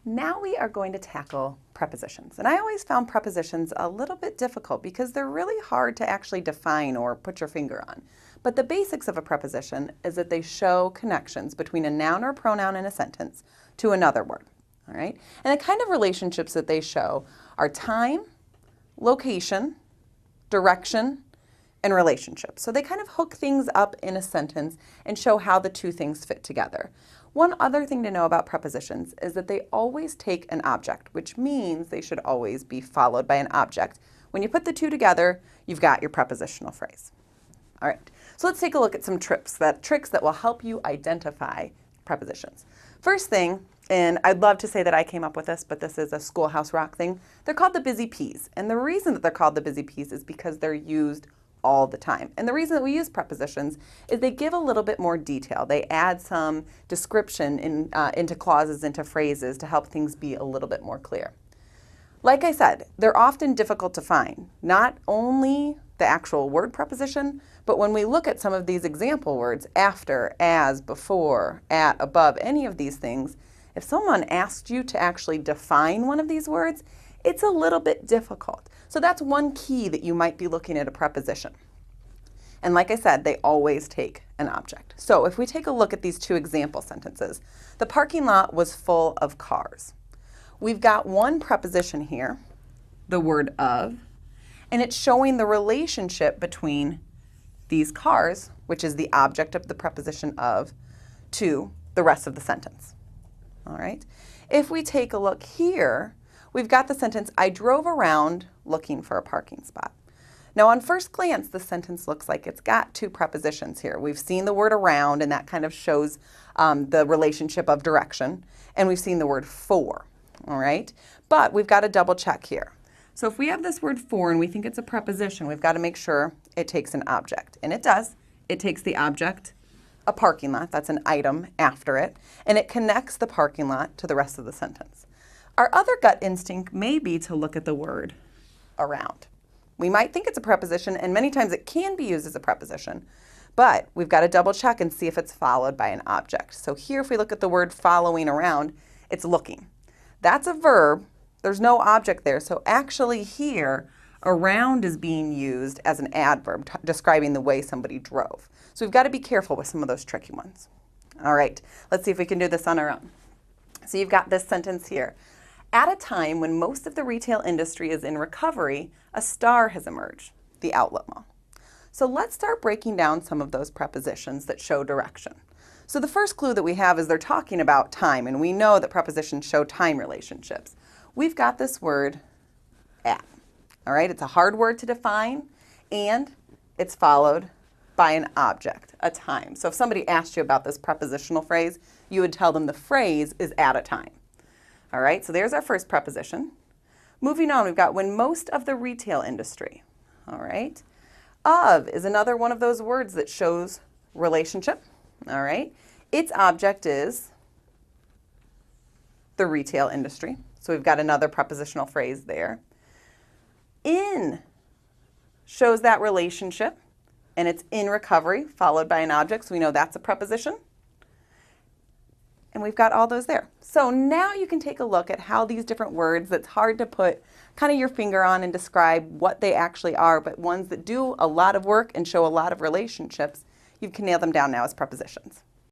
Now we are going to tackle prepositions. And I always found prepositions a little bit difficult because they're really hard to actually define or put your finger on. But the basics of a preposition is that they show connections between a noun or a pronoun in a sentence to another word. All right? And the kind of relationships that they show are time, location, direction, and relationship. So they kind of hook things up in a sentence and show how the two things fit together. One other thing to know about prepositions is that they always take an object, which means they should always be followed by an object. When you put the two together, you've got your prepositional phrase. All right, so let's take a look at some tricks that will help you identify prepositions. First thing, and I'd love to say that I came up with this, but this is a Schoolhouse Rock thing. They're called the busy peas. And the reason that they're called the busy peas is because they're used all the time. And the reason that we use prepositions is they give a little bit more detail. They add some description into clauses, into phrases to help things be a little bit more clear. Like I said, they're often difficult to find. Not only the actual word preposition, but when we look at some of these example words, after, as, before, at, above, any of these things, if someone asked you to actually define one of these words, it's a little bit difficult. So that's one key that you might be looking at a preposition. And like I said, they always take an object. So if we take a look at these two example sentences, the parking lot was full of cars. We've got one preposition here, the word of, and it's showing the relationship between these cars, which is the object of the preposition of, to the rest of the sentence. All right. If we take a look here, we've got the sentence, I drove around looking for a parking spot. Now on first glance, the sentence looks like it's got two prepositions here. We've seen the word around, and that kind of shows the relationship of direction. And we've seen the word for, all right? But we've got to double check here. So if we have this word for and we think it's a preposition, we've got to make sure it takes an object. And it does. It takes the object, a parking lot, that's an item after it, and it connects the parking lot to the rest of the sentence. Our other gut instinct may be to look at the word around. We might think it's a preposition, and many times it can be used as a preposition, but we've got to double check and see if it's followed by an object. So here, if we look at the word following around, it's looking. That's a verb. There's no object there. So actually here, around is being used as an adverb describing the way somebody drove. So we've got to be careful with some of those tricky ones. All right, let's see if we can do this on our own. So you've got this sentence here. At a time when most of the retail industry is in recovery, a star has emerged, the outlet mall. So let's start breaking down some of those prepositions that show direction. So the first clue that we have is they're talking about time, and we know that prepositions show time relationships. We've got this word at. All right, it's a hard word to define, and it's followed by an object, a time. So if somebody asked you about this prepositional phrase, you would tell them the phrase is at a time. All right, so there's our first preposition. Moving on, we've got when most of the retail industry. All right, of is another one of those words that shows relationship. All right, its object is the retail industry. So we've got another prepositional phrase there. In shows that relationship, and it's in recovery, followed by an object, so we know that's a preposition. And we've got all those there. So now you can take a look at how these different words that's hard to put kind of your finger on and describe what they actually are, but ones that do a lot of work and show a lot of relationships, you can nail them down now as prepositions.